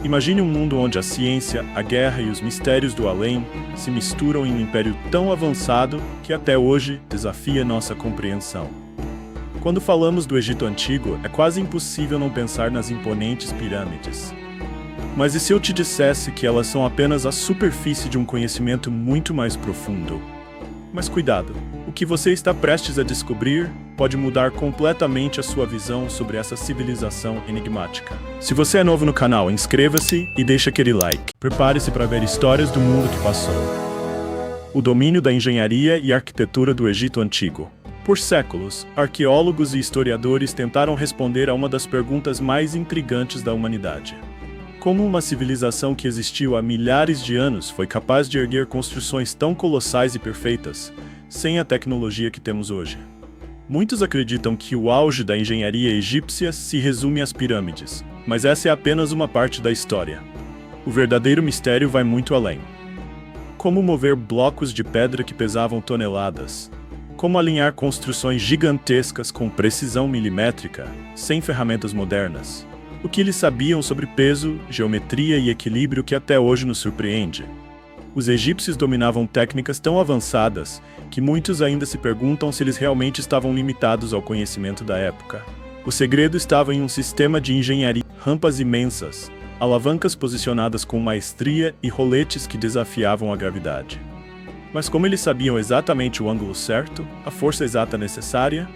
Imagine um mundo onde a ciência, a guerra e os mistérios do além se misturam em um império tão avançado que até hoje desafia nossa compreensão. Quando falamos do Egito Antigo, é quase impossível não pensar nas imponentes pirâmides. Mas e se eu te dissesse que elas são apenas a superfície de um conhecimento muito mais profundo? Mas cuidado, o que você está prestes a descobrir pode mudar completamente a sua visão sobre essa civilização enigmática. Se você é novo no canal, inscreva-se e deixe aquele like. Prepare-se para ver histórias do mundo que passou. O domínio da engenharia e arquitetura do Egito Antigo. Por séculos, arqueólogos e historiadores tentaram responder a uma das perguntas mais intrigantes da humanidade. Como uma civilização que existiu há milhares de anos foi capaz de erguer construções tão colossais e perfeitas, sem a tecnologia que temos hoje? Muitos acreditam que o auge da engenharia egípcia se resume às pirâmides, mas essa é apenas uma parte da história. O verdadeiro mistério vai muito além. Como mover blocos de pedra que pesavam toneladas? Como alinhar construções gigantescas com precisão milimétrica, sem ferramentas modernas? O que eles sabiam sobre peso, geometria e equilíbrio que até hoje nos surpreende? Os egípcios dominavam técnicas tão avançadas que muitos ainda se perguntam se eles realmente estavam limitados ao conhecimento da época. O segredo estava em um sistema de engenharia, rampas imensas, alavancas posicionadas com maestria e roletes que desafiavam a gravidade. Mas como eles sabiam exatamente o ângulo certo, a força exata necessária?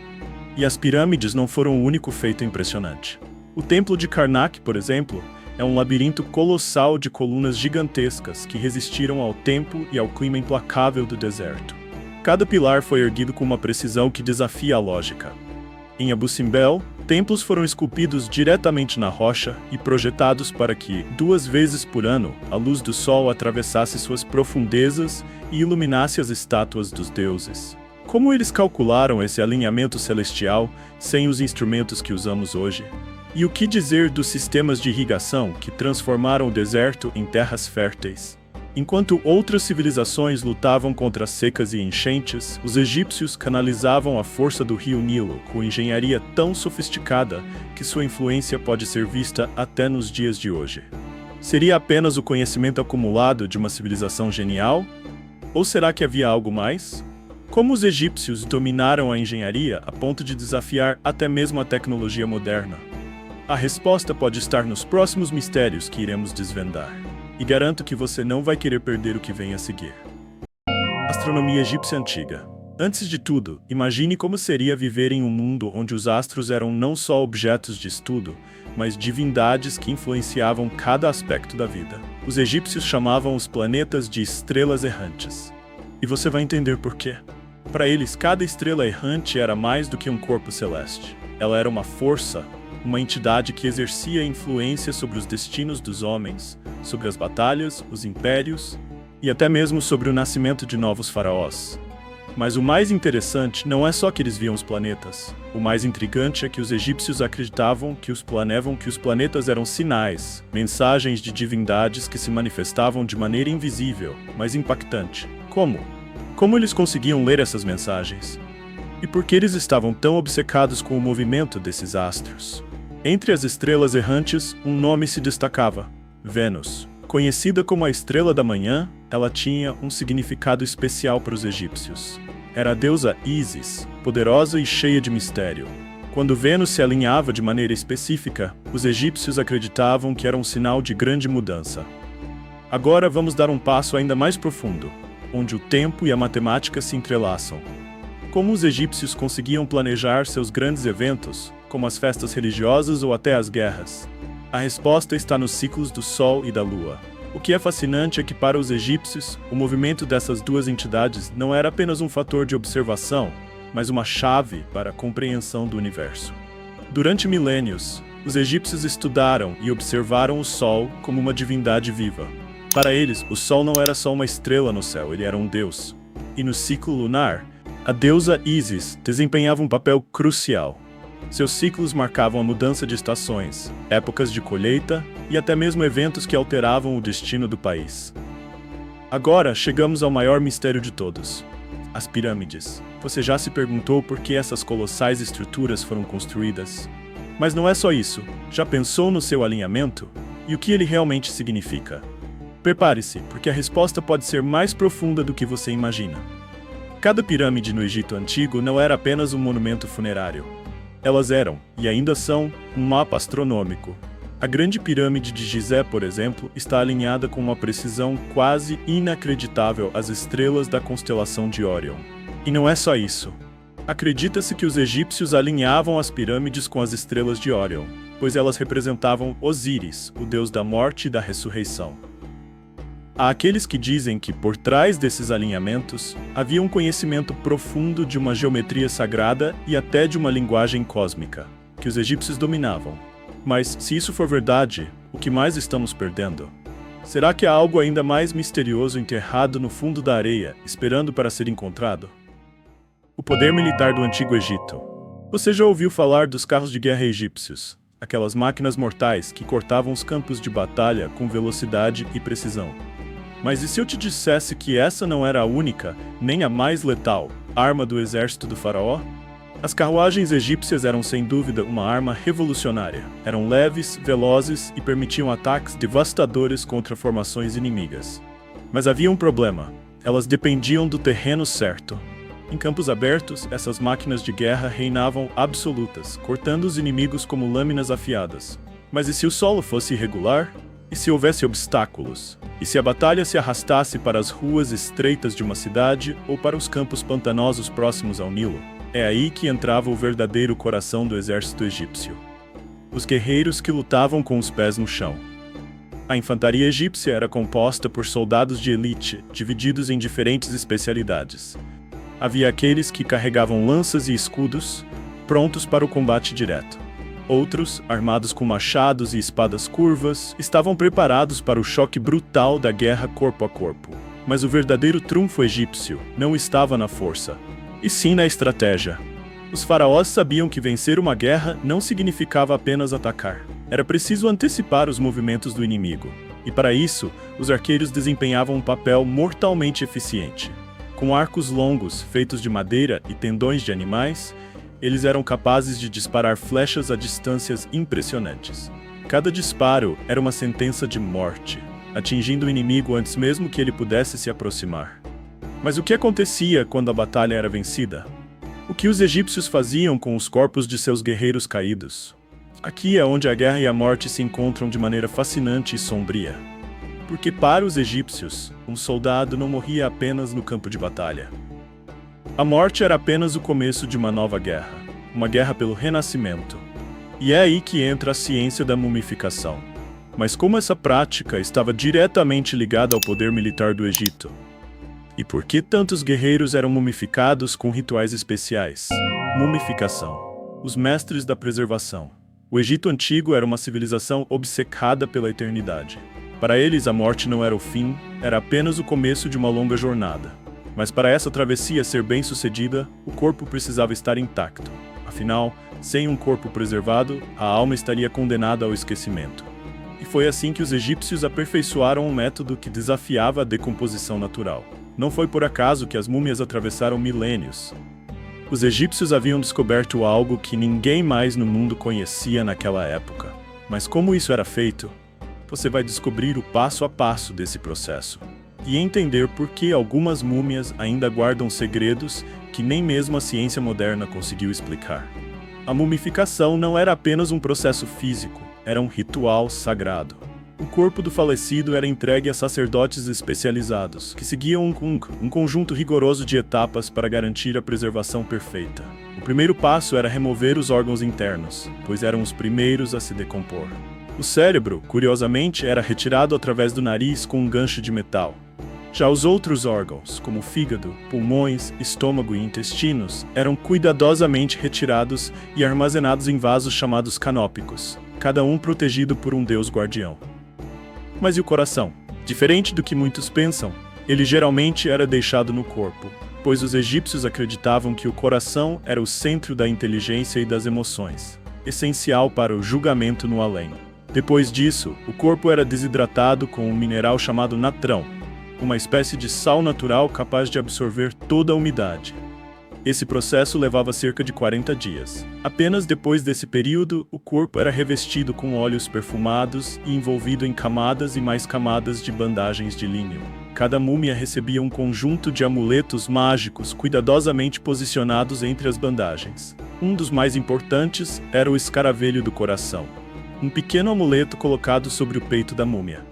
E as pirâmides não foram o único feito impressionante. O Templo de Karnak, por exemplo, é um labirinto colossal de colunas gigantescas que resistiram ao tempo e ao clima implacável do deserto. Cada pilar foi erguido com uma precisão que desafia a lógica. Em Abu Simbel, templos foram esculpidos diretamente na rocha e projetados para que, 2 vezes por ano, a luz do sol atravessasse suas profundezas e iluminasse as estátuas dos deuses. Como eles calcularam esse alinhamento celestial sem os instrumentos que usamos hoje? E o que dizer dos sistemas de irrigação que transformaram o deserto em terras férteis? Enquanto outras civilizações lutavam contra secas e enchentes, os egípcios canalizavam a força do rio Nilo com engenharia tão sofisticada que sua influência pode ser vista até nos dias de hoje. Seria apenas o conhecimento acumulado de uma civilização genial? Ou será que havia algo mais? Como os egípcios dominaram a engenharia a ponto de desafiar até mesmo a tecnologia moderna? A resposta pode estar nos próximos mistérios que iremos desvendar. E garanto que você não vai querer perder o que vem a seguir. Astronomia egípcia antiga. Antes de tudo, imagine como seria viver em um mundo onde os astros eram não só objetos de estudo, mas divindades que influenciavam cada aspecto da vida. Os egípcios chamavam os planetas de estrelas errantes. E você vai entender por quê. Para eles, cada estrela errante era mais do que um corpo celeste. Ela era uma força, uma entidade que exercia influência sobre os destinos dos homens, sobre as batalhas, os impérios e até mesmo sobre o nascimento de novos faraós. Mas o mais interessante não é só que eles viam os planetas. O mais intrigante é que os egípcios acreditavam que os planetas eram sinais, mensagens de divindades que se manifestavam de maneira invisível, mas impactante. Como? Como eles conseguiam ler essas mensagens? E por que eles estavam tão obcecados com o movimento desses astros? Entre as estrelas errantes, um nome se destacava: Vênus. Conhecida como a estrela da manhã, ela tinha um significado especial para os egípcios. Era a deusa Ísis, poderosa e cheia de mistério. Quando Vênus se alinhava de maneira específica, os egípcios acreditavam que era um sinal de grande mudança. Agora vamos dar um passo ainda mais profundo, onde o tempo e a matemática se entrelaçam. Como os egípcios conseguiam planejar seus grandes eventos, como as festas religiosas ou até as guerras? A resposta está nos ciclos do Sol e da Lua. O que é fascinante é que para os egípcios, o movimento dessas duas entidades não era apenas um fator de observação, mas uma chave para a compreensão do universo. Durante milênios, os egípcios estudaram e observaram o Sol como uma divindade viva. Para eles, o Sol não era só uma estrela no céu, ele era um deus. E no ciclo lunar, a deusa Ísis desempenhava um papel crucial. Seus ciclos marcavam a mudança de estações, épocas de colheita e até mesmo eventos que alteravam o destino do país. Agora chegamos ao maior mistério de todos: as pirâmides. Você já se perguntou por que essas colossais estruturas foram construídas? Mas não é só isso. Já pensou no seu alinhamento? E o que ele realmente significa? Prepare-se, porque a resposta pode ser mais profunda do que você imagina. Cada pirâmide no Egito Antigo não era apenas um monumento funerário. Elas eram, e ainda são, um mapa astronômico. A Grande Pirâmide de Gizé, por exemplo, está alinhada com uma precisão quase inacreditável às estrelas da constelação de Órion. E não é só isso. Acredita-se que os egípcios alinhavam as pirâmides com as estrelas de Órion, pois elas representavam Osíris, o deus da morte e da ressurreição. Há aqueles que dizem que, por trás desses alinhamentos, havia um conhecimento profundo de uma geometria sagrada e até de uma linguagem cósmica, que os egípcios dominavam. Mas, se isso for verdade, o que mais estamos perdendo? Será que há algo ainda mais misterioso enterrado no fundo da areia, esperando para ser encontrado? O poder militar do Antigo Egito. Você já ouviu falar dos carros de guerra egípcios? Aquelas máquinas mortais que cortavam os campos de batalha com velocidade e precisão. Mas e se eu te dissesse que essa não era a única, nem a mais letal, arma do exército do faraó? As carruagens egípcias eram sem dúvida uma arma revolucionária. Eram leves, velozes e permitiam ataques devastadores contra formações inimigas. Mas havia um problema. Elas dependiam do terreno certo. Em campos abertos, essas máquinas de guerra reinavam absolutas, cortando os inimigos como lâminas afiadas. Mas e se o solo fosse irregular? E se houvesse obstáculos? E se a batalha se arrastasse para as ruas estreitas de uma cidade ou para os campos pantanosos próximos ao Nilo? É aí que entrava o verdadeiro coração do exército egípcio. Os guerreiros que lutavam com os pés no chão. A infantaria egípcia era composta por soldados de elite, divididos em diferentes especialidades. Havia aqueles que carregavam lanças e escudos, prontos para o combate direto. Outros, armados com machados e espadas curvas, estavam preparados para o choque brutal da guerra corpo a corpo. Mas o verdadeiro trunfo egípcio não estava na força, e sim na estratégia. Os faraós sabiam que vencer uma guerra não significava apenas atacar. Era preciso antecipar os movimentos do inimigo. E para isso, os arqueiros desempenhavam um papel mortalmente eficiente. Com arcos longos, feitos de madeira e tendões de animais, eles eram capazes de disparar flechas a distâncias impressionantes. Cada disparo era uma sentença de morte, atingindo o inimigo antes mesmo que ele pudesse se aproximar. Mas o que acontecia quando a batalha era vencida? O que os egípcios faziam com os corpos de seus guerreiros caídos? Aqui é onde a guerra e a morte se encontram de maneira fascinante e sombria. Porque para os egípcios, um soldado não morria apenas no campo de batalha. A morte era apenas o começo de uma nova guerra, uma guerra pelo renascimento. E é aí que entra a ciência da mumificação. Mas como essa prática estava diretamente ligada ao poder militar do Egito? E por que tantos guerreiros eram mumificados com rituais especiais? Mumificação. Os mestres da preservação. O Egito Antigo era uma civilização obcecada pela eternidade. Para eles, a morte não era o fim, era apenas o começo de uma longa jornada. Mas para essa travessia ser bem-sucedida, o corpo precisava estar intacto. Afinal, sem um corpo preservado, a alma estaria condenada ao esquecimento. E foi assim que os egípcios aperfeiçoaram um método que desafiava a decomposição natural. Não foi por acaso que as múmias atravessaram milênios. Os egípcios haviam descoberto algo que ninguém mais no mundo conhecia naquela época. Mas como isso era feito? Você vai descobrir o passo a passo desse processo. E entender por que algumas múmias ainda guardam segredos que nem mesmo a ciência moderna conseguiu explicar. A mumificação não era apenas um processo físico, era um ritual sagrado. O corpo do falecido era entregue a sacerdotes especializados, que seguiam um conjunto rigoroso de etapas para garantir a preservação perfeita. O primeiro passo era remover os órgãos internos, pois eram os primeiros a se decompor. O cérebro, curiosamente, era retirado através do nariz com um gancho de metal. Já os outros órgãos, como fígado, pulmões, estômago e intestinos, eram cuidadosamente retirados e armazenados em vasos chamados canópicos, cada um protegido por um deus guardião. Mas e o coração? Diferente do que muitos pensam, ele geralmente era deixado no corpo, pois os egípcios acreditavam que o coração era o centro da inteligência e das emoções, essencial para o julgamento no além. Depois disso, o corpo era desidratado com um mineral chamado natrão, uma espécie de sal natural capaz de absorver toda a umidade. Esse processo levava cerca de 40 dias. Apenas depois desse período, o corpo era revestido com óleos perfumados e envolvido em camadas e mais camadas de bandagens de linho. Cada múmia recebia um conjunto de amuletos mágicos cuidadosamente posicionados entre as bandagens. Um dos mais importantes era o escaravelho do coração, um pequeno amuleto colocado sobre o peito da múmia.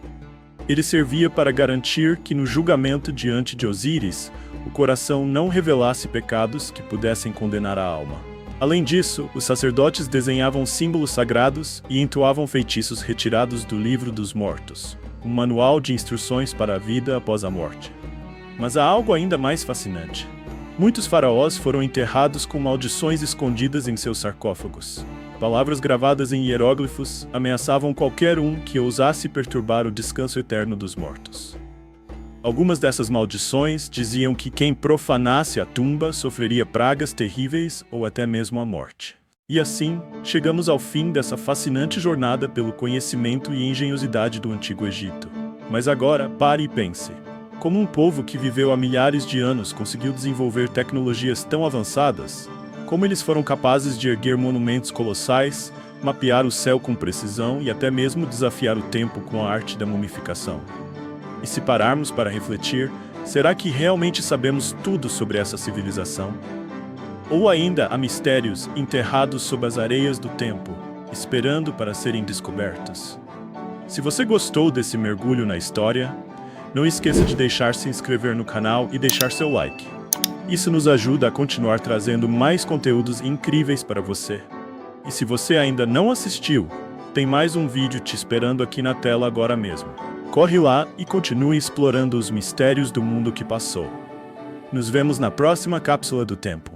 Ele servia para garantir que no julgamento diante de Osíris, o coração não revelasse pecados que pudessem condenar a alma. Além disso, os sacerdotes desenhavam símbolos sagrados e entoavam feitiços retirados do Livro dos Mortos, um manual de instruções para a vida após a morte. Mas há algo ainda mais fascinante. Muitos faraós foram enterrados com maldições escondidas em seus sarcófagos. Palavras gravadas em hieróglifos ameaçavam qualquer um que ousasse perturbar o descanso eterno dos mortos. Algumas dessas maldições diziam que quem profanasse a tumba sofreria pragas terríveis ou até mesmo a morte. E assim, chegamos ao fim dessa fascinante jornada pelo conhecimento e engenhosidade do Antigo Egito. Mas agora, pare e pense. Como um povo que viveu há milhares de anos conseguiu desenvolver tecnologias tão avançadas? Como eles foram capazes de erguer monumentos colossais, mapear o céu com precisão e até mesmo desafiar o tempo com a arte da mumificação? E se pararmos para refletir, será que realmente sabemos tudo sobre essa civilização? Ou ainda há mistérios enterrados sob as areias do tempo, esperando para serem descobertos? Se você gostou desse mergulho na história, não esqueça de deixar se inscrever no canal e deixar seu like. Isso nos ajuda a continuar trazendo mais conteúdos incríveis para você. E se você ainda não assistiu, tem mais um vídeo te esperando aqui na tela agora mesmo. Corre lá e continue explorando os mistérios do mundo que passou. Nos vemos na próxima cápsula do tempo.